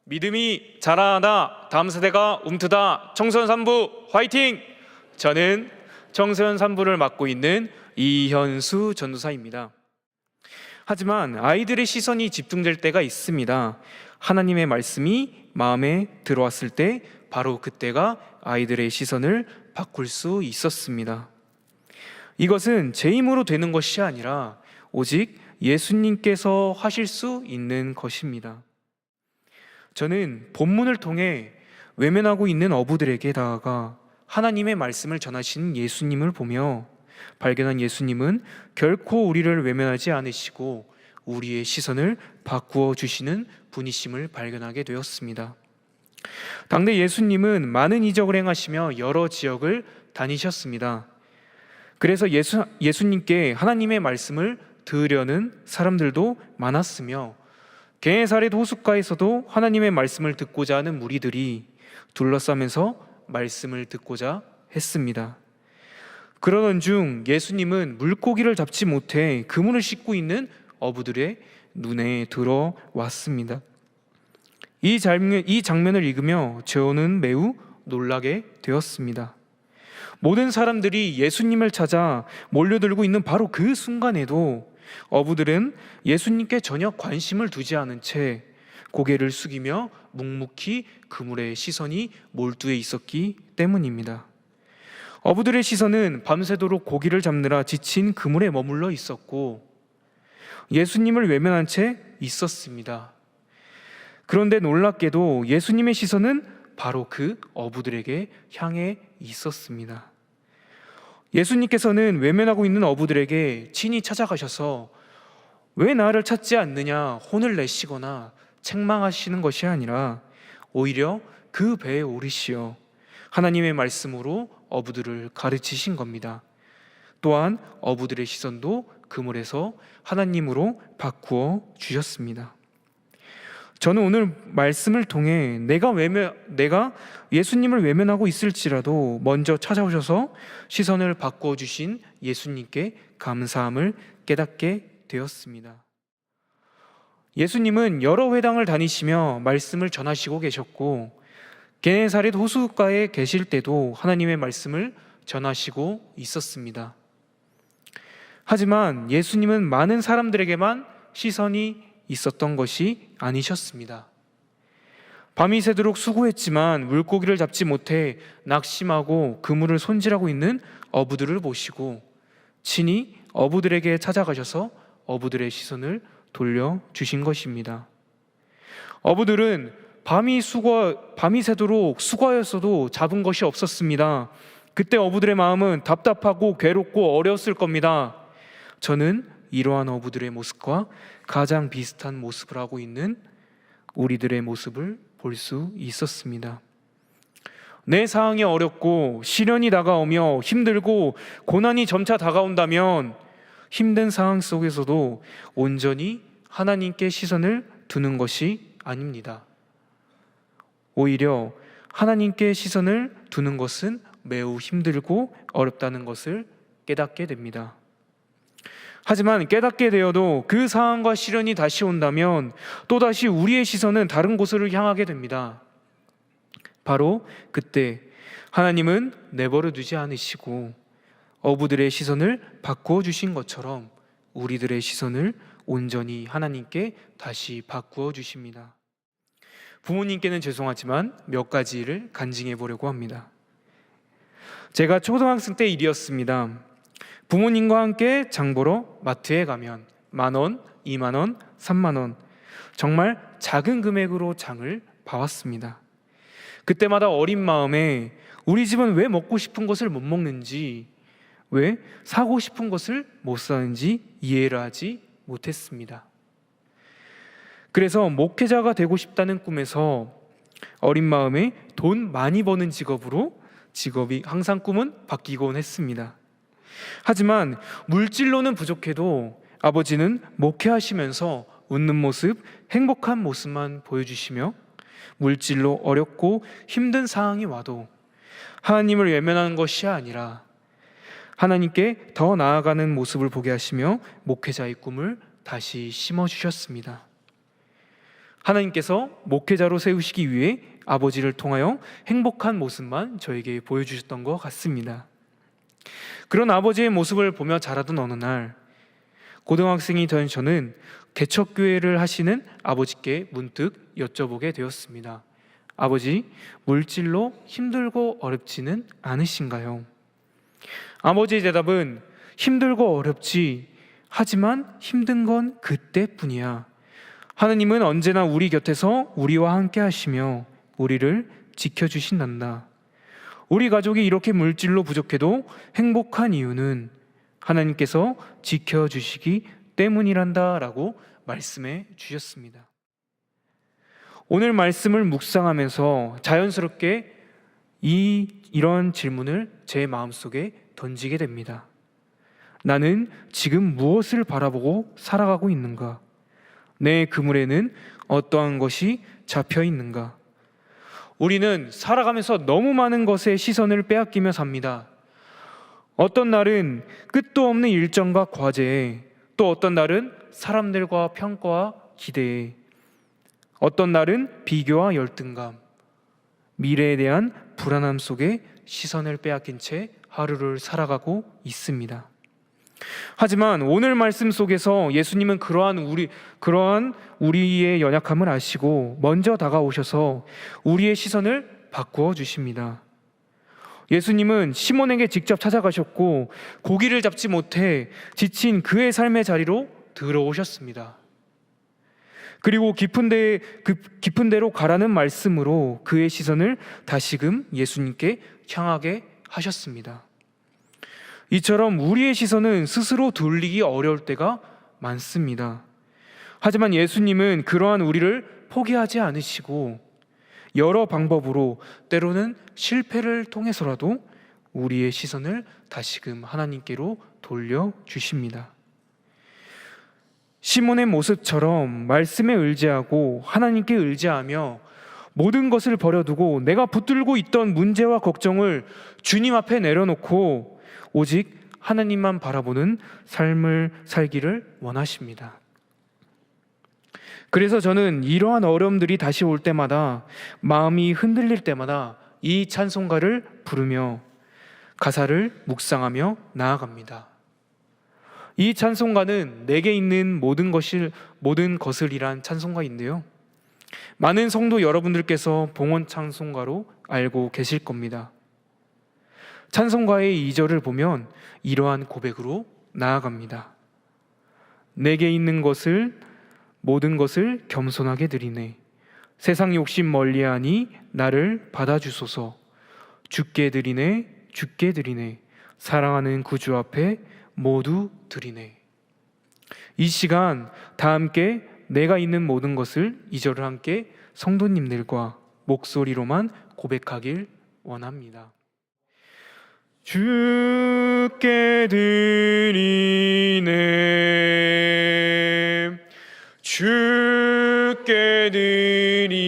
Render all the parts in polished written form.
믿음이 자라나다 다음 세대가 움트다 청소년 3부 화이팅! 저는 청소년 3부를 맡고 있는 이현수 전도사입니다. 하지만 아이들의 시선이 집중될 때가 있습니다. 하나님의 말씀이 마음에 들어왔을 때 바로 그때가 아이들의 시선을 바꿀 수 있었습니다. 이것은 제 힘으로 되는 것이 아니라 오직 예수님께서 하실 수 있는 것입니다. 저는 본문을 통해 외면하고 있는 어부들에게 다가가 하나님의 말씀을 전하시는 예수님을 보며 발견한 예수님은 결코 우리를 외면하지 않으시고 우리의 시선을 바꾸어 주시는 분이심을 발견하게 되었습니다. 당대 예수님은 많은 이적을 행하시며 여러 지역을 다니셨습니다. 그래서 예수님께 하나님의 말씀을 들으려는 사람들도 많았으며 게네사렛 호숫가에서도 하나님의 말씀을 듣고자 하는 무리들이 둘러싸면서 말씀을 듣고자 했습니다. 그러던 중 예수님은 물고기를 잡지 못해 그물을 씻고 있는 어부들의 눈에 들어왔습니다. 이 장면을 읽으며 저는 매우 놀라게 되었습니다. 모든 사람들이 예수님을 찾아 몰려들고 있는 바로 그 순간에도 어부들은 예수님께 전혀 관심을 두지 않은 채 고개를 숙이며 묵묵히 그물에 시선이 몰두해 있었기 때문입니다. 어부들의 시선은 밤새도록 고기를 잡느라 지친 그물에 머물러 있었고 예수님을 외면한 채 있었습니다. 그런데 놀랍게도 예수님의 시선은 바로 그 어부들에게 향해 있었습니다. 예수님께서는 외면하고 있는 어부들에게 친히 찾아가셔서 왜 나를 찾지 않느냐 혼을 내시거나 책망하시는 것이 아니라 오히려 그 배에 오르시어 하나님의 말씀으로 어부들을 가르치신 겁니다. 또한 어부들의 시선도 그물에서 하나님으로 바꾸어 주셨습니다. 저는 오늘 말씀을 통해 내가 예수님을 외면하고 있을지라도 먼저 찾아오셔서 시선을 바꾸어 주신 예수님께 감사함을 깨닫게 되었습니다. 예수님은 여러 회당을 다니시며 말씀을 전하시고 계셨고 게네사렛 호숫가에 계실 때도 하나님의 말씀을 전하시고 있었습니다. 하지만 예수님은 많은 사람들에게만 시선이 있었던 것이 아니셨습니다. 밤이 새도록 수고했지만 물고기를 잡지 못해 낙심하고 그물을 손질하고 있는 어부들을 보시고 친히 어부들에게 찾아가셔서 어부들의 시선을 돌려주신 것입니다. 어부들은 밤이 새도록 수고하였어도 잡은 것이 없었습니다. 그때 어부들의 마음은 답답하고 괴롭고 어려웠을 겁니다. 저는 이러한 어부들의 모습과 가장 비슷한 모습을 하고 있는 우리들의 모습을 볼 수 있었습니다. 내 상황이 어렵고 시련이 다가오며 힘들고 고난이 점차 다가온다면 힘든 상황 속에서도 온전히 하나님께 시선을 두는 것이 아닙니다. 오히려 하나님께 시선을 두는 것은 매우 힘들고 어렵다는 것을 깨닫게 됩니다. 하지만 깨닫게 되어도 그 상황과 시련이 다시 온다면 또다시 우리의 시선은 다른 곳으로 향하게 됩니다. 바로 그때 하나님은 내버려 두지 않으시고 어부들의 시선을 바꾸어 주신 것처럼 우리들의 시선을 온전히 하나님께 다시 바꾸어 주십니다. 부모님께는 죄송하지만 몇 가지를 간증해 보려고 합니다. 제가 초등학생 때 일이었습니다. 부모님과 함께 장 보러 마트에 가면 10,000원, 20,000원, 30,000원 정말 작은 금액으로 장을 봐왔습니다. 그때마다 어린 마음에 우리 집은 왜 먹고 싶은 것을 못 먹는지, 왜 사고 싶은 것을 못 사는지 이해를 하지 못했습니다. 그래서 목회자가 되고 싶다는 꿈에서 어린 마음에 돈 많이 버는 직업이 항상 꿈은 바뀌곤 했습니다. 하지만 물질로는 부족해도 아버지는 목회하시면서 웃는 모습, 행복한 모습만 보여주시며 물질로 어렵고 힘든 상황이 와도 하나님을 외면하는 것이 아니라 하나님께 더 나아가는 모습을 보게 하시며 목회자의 꿈을 다시 심어주셨습니다. 하나님께서 목회자로 세우시기 위해 아버지를 통하여 행복한 모습만 저에게 보여주셨던 것 같습니다. 그런 아버지의 모습을 보며 자라던 어느 날, 고등학생이 된 저는 개척교회를 하시는 아버지께 문득 여쭤보게 되었습니다. 아버지, 물질로 힘들고 어렵지는 않으신가요? 아버지의 대답은 힘들고 어렵지, 하지만 힘든 건 그때뿐이야. 하느님은 언제나 우리 곁에서 우리와 함께 하시며 우리를 지켜주신단다. 우리 가족이 이렇게 물질로 부족해도 행복한 이유는 하나님께서 지켜주시기 때문이란다 라고 말씀해 주셨습니다. 오늘 말씀을 묵상하면서 자연스럽게 이런 질문을 제 마음속에 던지게 됩니다. 나는 지금 무엇을 바라보고 살아가고 있는가? 내 그물에는 어떠한 것이 잡혀 있는가? 우리는 살아가면서 너무 많은 것에 시선을 빼앗기며 삽니다. 어떤 날은 끝도 없는 일정과 과제에, 또 어떤 날은 사람들과 평가와 기대에, 어떤 날은 비교와 열등감, 미래에 대한 불안함 속에 시선을 빼앗긴 채 하루를 살아가고 있습니다. 하지만 오늘 말씀 속에서 예수님은 그러한 우리의 연약함을 아시고 먼저 다가오셔서 우리의 시선을 바꾸어 주십니다. 예수님은 시몬에게 직접 찾아가셨고 고기를 잡지 못해 지친 그의 삶의 자리로 들어오셨습니다. 그리고 깊은 데로 가라는 말씀으로 그의 시선을 다시금 예수님께 향하게 하셨습니다. 이처럼 우리의 시선은 스스로 돌리기 어려울 때가 많습니다. 하지만 예수님은 그러한 우리를 포기하지 않으시고 여러 방법으로, 때로는 실패를 통해서라도 우리의 시선을 다시금 하나님께로 돌려주십니다. 시몬의 모습처럼 말씀에 의지하고 하나님께 의지하며 모든 것을 버려두고 내가 붙들고 있던 문제와 걱정을 주님 앞에 내려놓고 오직 하나님만 바라보는 삶을 살기를 원하십니다. 그래서 저는 이러한 어려움들이 다시 올 때마다, 마음이 흔들릴 때마다 이 찬송가를 부르며 가사를 묵상하며 나아갑니다. 이 찬송가는 내게 있는 모든 것을이란 찬송가인데요, 많은 성도 여러분들께서 봉헌 찬송가로 알고 계실 겁니다. 찬송가의 2절을 보면 이러한 고백으로 나아갑니다. 내게 있는 모든 것을 겸손하게 드리네. 세상 욕심 멀리하니 나를 받아주소서. 주께 드리네, 주께 드리네. 사랑하는 구주 앞에 모두 드리네. 이 시간 다 함께 내가 있는 모든 것을 2절을 함께 성도님들과 목소리로만 고백하길 원합니다. 주께 드리네, 주께 드리네.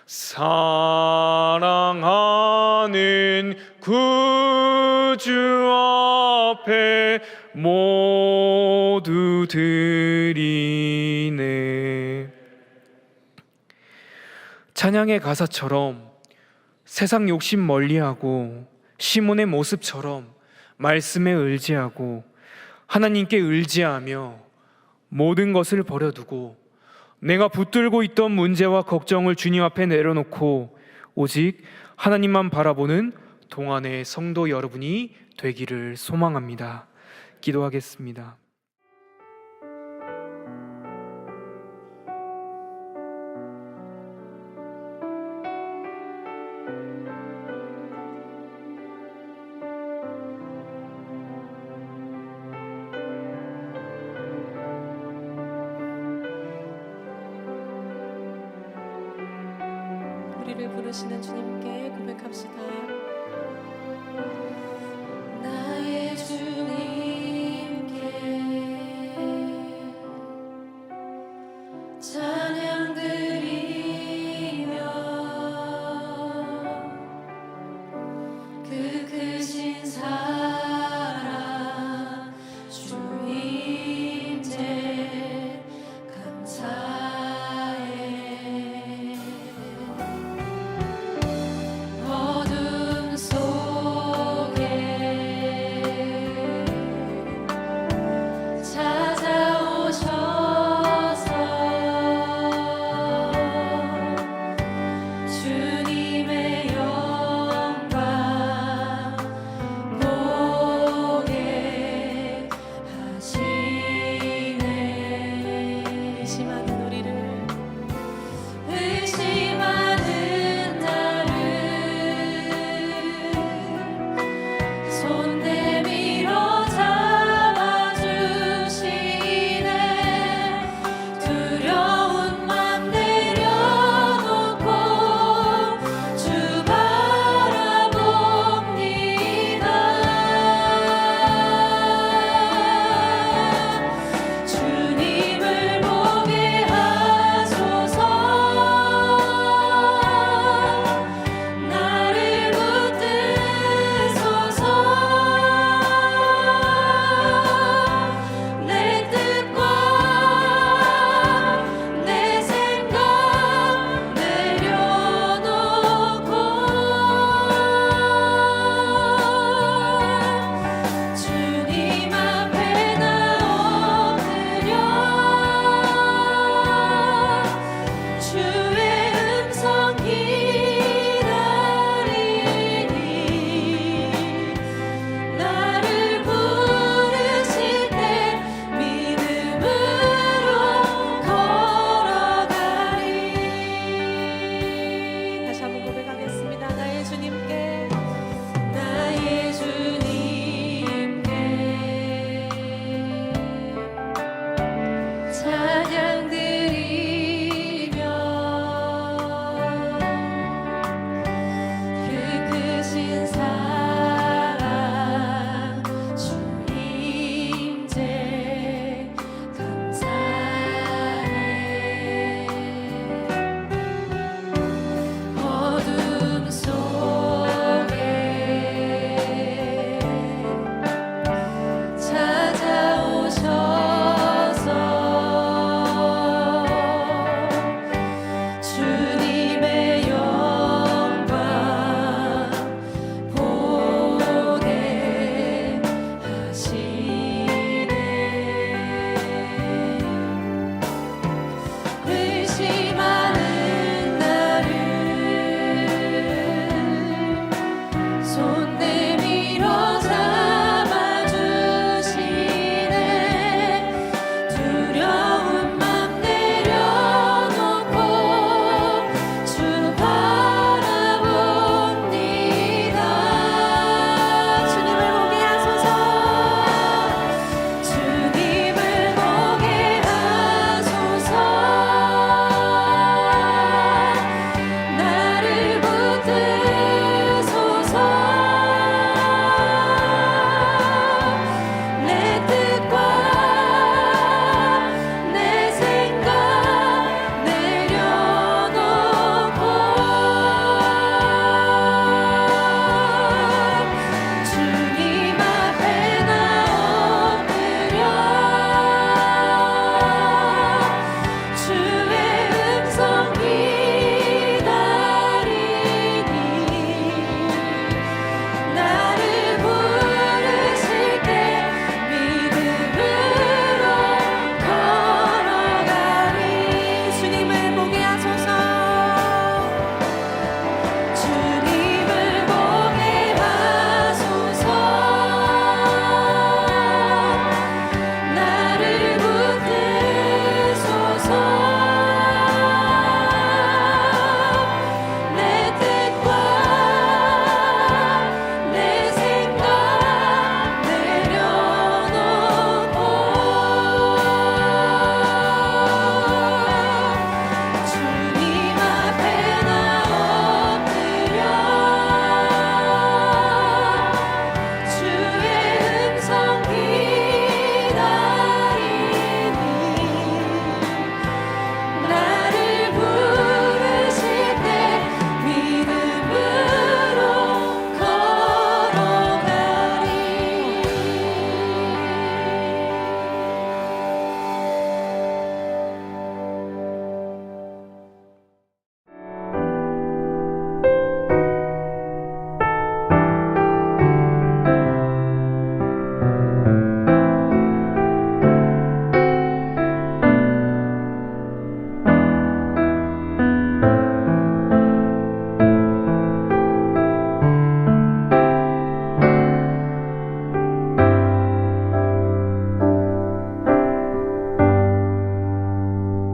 사랑하는 구주 앞에 모두 드리네. 찬양의 가사처럼 세상 욕심 멀리하고 시몬의 모습처럼 말씀에 의지하고 하나님께 의지하며 모든 것을 버려두고 내가 붙들고 있던 문제와 걱정을 주님 앞에 내려놓고 오직 하나님만 바라보는 동안의 성도 여러분이 되기를 소망합니다. 기도하겠습니다. 우리를 부르시는 주님께 고백합시다. 나의 주님께 찬양 드리며 그 크신 사랑 주님께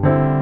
주